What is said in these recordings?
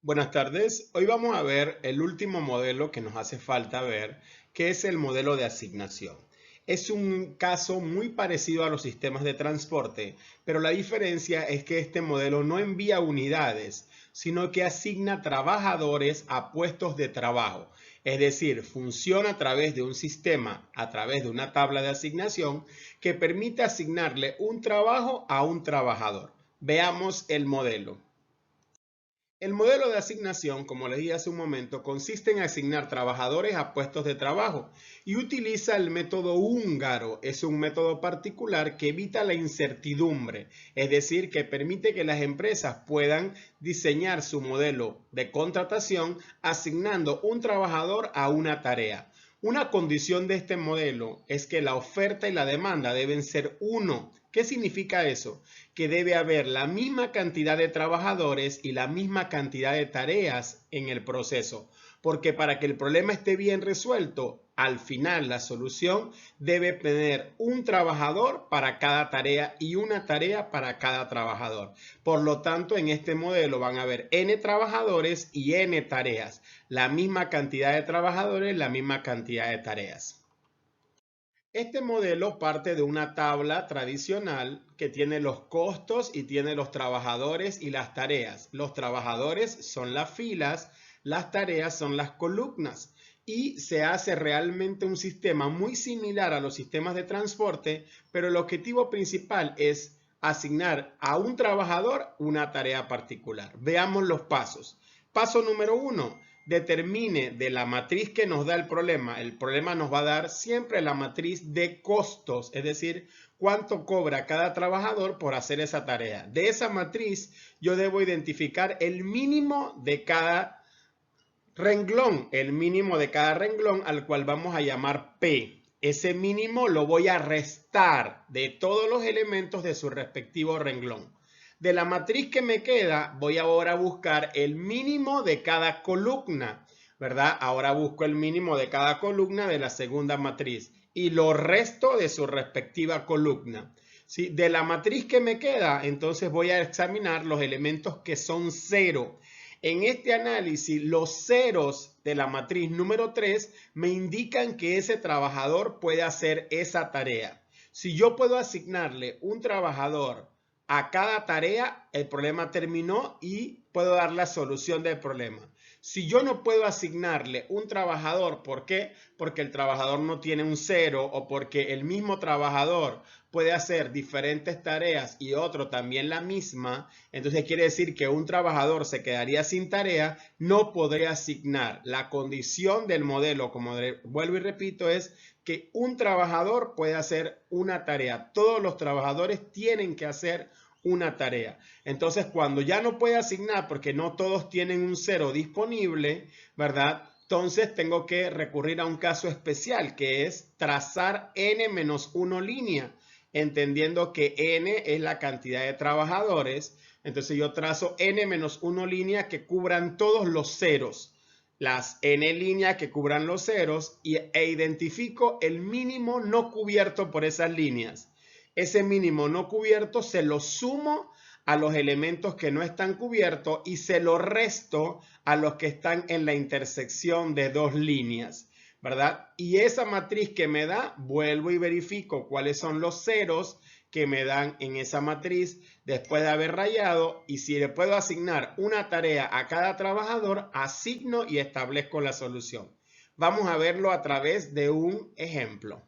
Buenas tardes. Hoy vamos a ver el último modelo que nos hace falta ver, que es el modelo de asignación. Es un caso muy parecido a los sistemas de transporte, pero la diferencia es que este modelo no envía unidades, sino que asigna trabajadores a puestos de trabajo. Es decir, funciona a través de un sistema, a través de una tabla de asignación que permite asignarle un trabajo a un trabajador. Veamos el modelo. El modelo de asignación, como les dije hace un momento, consiste en asignar trabajadores a puestos de trabajo y utiliza el método húngaro. Es un método particular que evita la incertidumbre, es decir, que permite que las empresas puedan diseñar su modelo de contratación asignando un trabajador a una tarea. Una condición de este modelo es que la oferta y la demanda deben ser uno. ¿Qué significa eso? Que debe haber la misma cantidad de trabajadores y la misma cantidad de tareas en el proceso. Porque para que el problema esté bien resuelto, al final la solución debe tener un trabajador para cada tarea y una tarea para cada trabajador. Por lo tanto, en este modelo van a haber n trabajadores y n tareas. La misma cantidad de trabajadores, la misma cantidad de tareas. Este modelo parte de una tabla tradicional que tiene los costos y tiene los trabajadores y las tareas. Los trabajadores son las filas, las tareas son las columnas y se hace realmente un sistema muy similar a los sistemas de transporte, pero el objetivo principal es asignar a un trabajador una tarea particular. Veamos los pasos. Paso número 1. Determine de la matriz que nos da el problema. El problema nos va a dar siempre la matriz de costos, es decir, cuánto cobra cada trabajador por hacer esa tarea. De esa matriz yo debo identificar el mínimo de cada renglón, al cual vamos a llamar P. Ese mínimo lo voy a restar de todos los elementos de su respectivo renglón. De la matriz que me queda, voy ahora a buscar el mínimo de cada columna, ¿verdad? Ahora busco el mínimo de cada columna de la segunda matriz y lo resto de su respectiva columna. ¿Sí? De la matriz que me queda, entonces voy a examinar los elementos que son cero. En este análisis, los ceros de la matriz número 3 me indican que ese trabajador puede hacer esa tarea. Si yo puedo asignarle un trabajador a cada tarea, el problema terminó y puedo dar la solución del problema. Si yo no puedo asignarle un trabajador, ¿por qué? Porque el trabajador no tiene un cero o porque el mismo trabajador puede hacer diferentes tareas y otro también la misma, entonces quiere decir que un trabajador se quedaría sin tarea, no podría asignar. La condición del modelo, como vuelvo y repito, es que un trabajador puede hacer una tarea. Todos los trabajadores tienen que hacer una tarea. Entonces, cuando ya no puede asignar porque no todos tienen un cero disponible, ¿verdad? Entonces tengo que recurrir a un caso especial que es trazar n-1 línea, entendiendo que n es la cantidad de trabajadores. Entonces yo trazo n-1 línea que cubran todos los ceros, las n líneas que cubran los ceros e identifico el mínimo no cubierto por esas líneas. Ese mínimo no cubierto se lo sumo a los elementos que no están cubiertos y se lo resto a los que están en la intersección de dos líneas, ¿verdad? Y esa matriz que me da, vuelvo y verifico cuáles son los ceros que me dan en esa matriz después de haber rayado, y si le puedo asignar una tarea a cada trabajador, asigno y establezco la solución. Vamos a verlo a través de un ejemplo.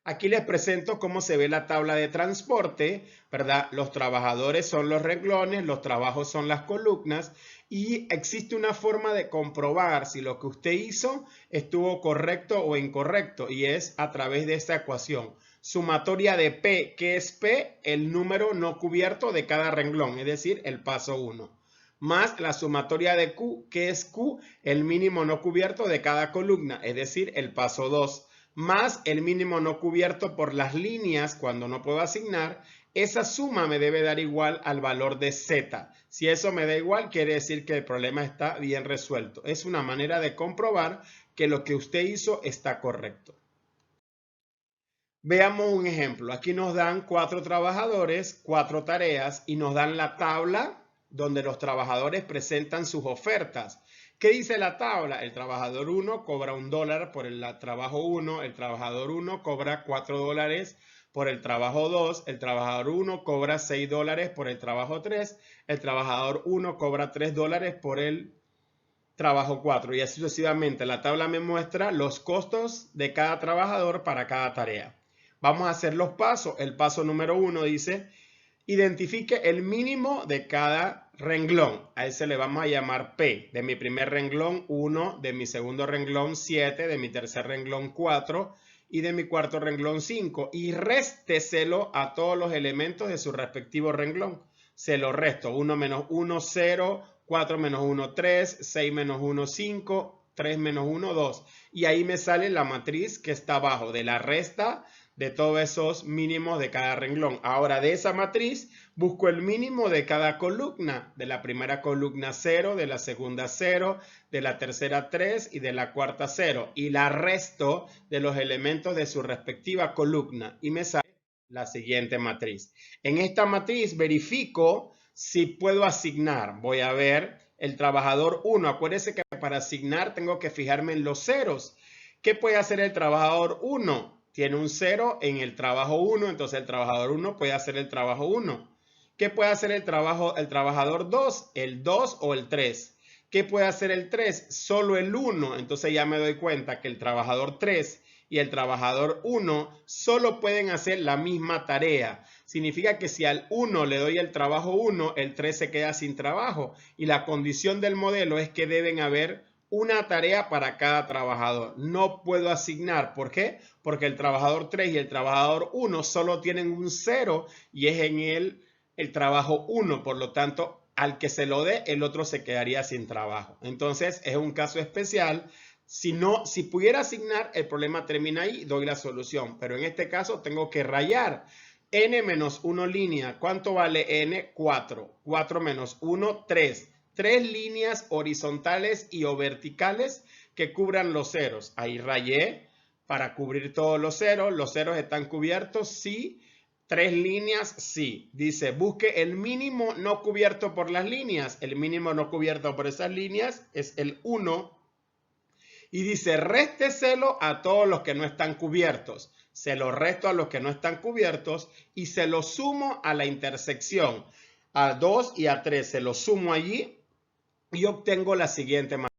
Aquí les presento cómo se ve la tabla de transporte, ¿verdad? Los trabajadores son los renglones, los trabajos son las columnas y existe una forma de comprobar si lo que usted hizo estuvo correcto o incorrecto y es a través de esta ecuación. Sumatoria de P, ¿qué es P? El número no cubierto de cada renglón, es decir, el paso 1. Más la sumatoria de Q, ¿qué es Q? El mínimo no cubierto de cada columna, es decir, el paso 2. Más el mínimo no cubierto por las líneas cuando no puedo asignar, esa suma me debe dar igual al valor de Z. Si eso me da igual, quiere decir que el problema está bien resuelto. Es una manera de comprobar que lo que usted hizo está correcto. Veamos un ejemplo. Aquí nos dan 4 trabajadores, 4 tareas y nos dan la tabla donde los trabajadores presentan sus ofertas. ¿Qué dice la tabla? El trabajador 1 cobra $1 por el trabajo 1, el trabajador 1 cobra $4 por el trabajo 2, el trabajador 1 cobra $6 por el trabajo 3, el trabajador 1 cobra $3 por el trabajo 4 y así sucesivamente. La tabla me muestra los costos de cada trabajador para cada tarea. Vamos a hacer los pasos. El paso número 1 dice, identifique el mínimo de cada renglón. A ese le vamos a llamar P. De mi primer renglón 1, de mi segundo renglón 7, de mi tercer renglón 4 y de mi cuarto renglón 5. Y résteselo a todos los elementos de su respectivo renglón. Se lo resto. 1 menos 1, 0. 4 menos 1, 3. 6 menos 1, 5. 3 menos 1, 2. Y ahí me sale la matriz que está abajo de la resta de todos esos mínimos de cada renglón. Ahora de esa matriz busco el mínimo de cada columna. De la primera columna 0, de la segunda 0, de la tercera 3 y de la cuarta 0. Y la resto de los elementos de su respectiva columna. Y me sale la siguiente matriz. En esta matriz verifico si puedo asignar. Voy a ver el trabajador 1. Acuérdense que para asignar tengo que fijarme en los ceros. ¿Qué puede hacer el trabajador 1? Tiene un 0 en el trabajo 1, entonces el trabajador 1 puede hacer el trabajo 1. ¿Qué puede hacer el trabajador 2? El 2 o el 3. ¿Qué puede hacer el 3? Solo el 1. Entonces ya me doy cuenta que el trabajador 3 y el trabajador 1 solo pueden hacer la misma tarea. Significa que si al 1 le doy el trabajo 1, el 3 se queda sin trabajo. Y la condición del modelo es que deben haber una tarea para cada trabajador. No puedo asignar. ¿Por qué? Porque el trabajador 3 y el trabajador 1 solo tienen un 0 y es en el trabajo 1. Por lo tanto, al que se lo dé, el otro se quedaría sin trabajo. Entonces, es un caso especial. Si pudiera asignar, el problema termina ahí, doy la solución. Pero en este caso tengo que rayar. N menos 1 línea. ¿Cuánto vale N? 4. 4 menos 1, 3. 3 líneas horizontales y o verticales que cubran los ceros. Ahí rayé para cubrir todos los ceros. ¿Los ceros están cubiertos? Sí. 3 líneas, sí. Dice, busque el mínimo no cubierto por las líneas. El mínimo no cubierto por esas líneas es el 1. Y dice, résteselo a todos los que no están cubiertos. Se lo resto a los que no están cubiertos y se lo sumo a la intersección. A 2 y a 3 se lo sumo allí y obtengo la siguiente matriz.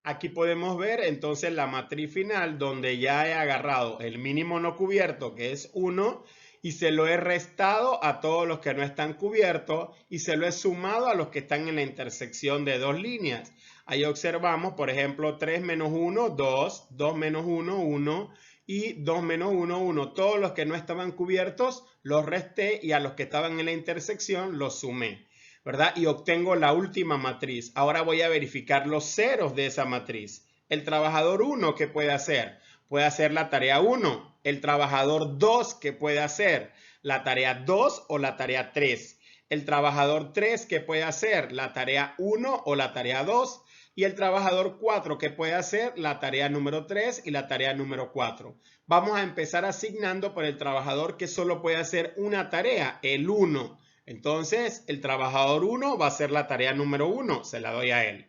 Aquí podemos ver entonces la matriz final donde ya he agarrado el mínimo no cubierto que es 1 y se lo he restado a todos los que no están cubiertos y se lo he sumado a los que están en la intersección de dos líneas. Ahí observamos, por ejemplo, 3 menos 1, 2, 2 menos 1, 1 y 2 menos 1, 1. Todos los que no estaban cubiertos los resté y a los que estaban en la intersección los sumé, ¿verdad? Y obtengo la última matriz. Ahora voy a verificar los ceros de esa matriz. El trabajador 1, ¿qué puede hacer? Puede hacer la tarea 1. El trabajador 2, ¿qué puede hacer? La tarea 2 o la tarea 3. El trabajador 3, ¿qué puede hacer? La tarea 1 o la tarea 2. Y el trabajador 4, ¿qué puede hacer? La tarea número 3 y la tarea número 4. Vamos a empezar asignando por el trabajador que solo puede hacer una tarea, el 1. Entonces, el trabajador 1 va a hacer la tarea número 1, se la doy a él.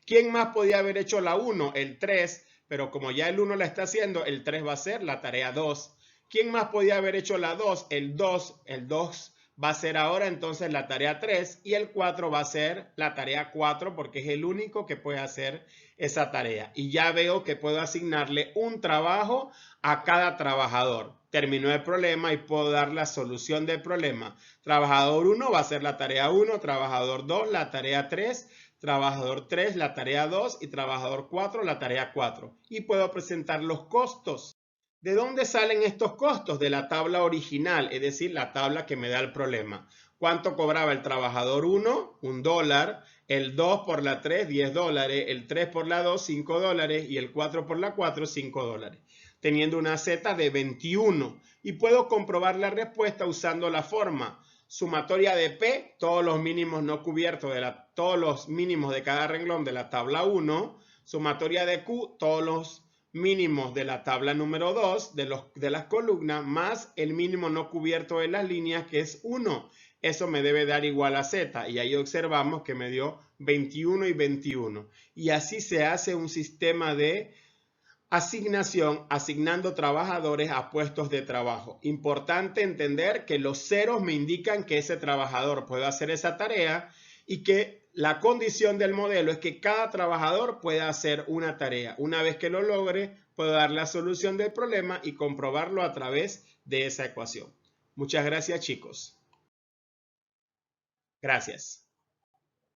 ¿Quién más podía haber hecho la 1? El 3, pero como ya el 1 la está haciendo, el 3 va a ser la tarea 2. ¿Quién más podía haber hecho la 2? El 2. El 2 va a ser ahora entonces la tarea 3 y el 4 va a ser la tarea 4 porque es el único que puede hacer esa tarea. Y ya veo que puedo asignarle un trabajo a cada trabajador. Terminó el problema y puedo dar la solución del problema. Trabajador 1 va a hacer la tarea 1, trabajador 2 la tarea 3, trabajador 3 la tarea 2 y trabajador 4 la tarea 4. Y puedo presentar los costos. ¿De dónde salen estos costos? De la tabla original, es decir, la tabla que me da el problema. ¿Cuánto cobraba el trabajador 1? $1. El 2 por la 3, $10. El 3 por la 2, $5. Y el 4 por la 4, $5. Teniendo una Z de 21. Y puedo comprobar la respuesta usando la forma sumatoria de P, todos los mínimos no cubiertos, todos los mínimos de cada renglón de la tabla 1. Sumatoria de Q, todos los mínimos de la tabla número 2 de las columnas más el mínimo no cubierto de las líneas, que es 1. Eso me debe dar igual a Z, y ahí observamos que me dio 21 y 21. Y así se hace un sistema de asignación, asignando trabajadores a puestos de trabajo. Importante entender que los ceros me indican que ese trabajador puede hacer esa tarea y que la condición del modelo es que cada trabajador pueda hacer una tarea. Una vez que lo logre, puedo dar la solución del problema y comprobarlo a través de esa ecuación. Muchas gracias, chicos. Gracias.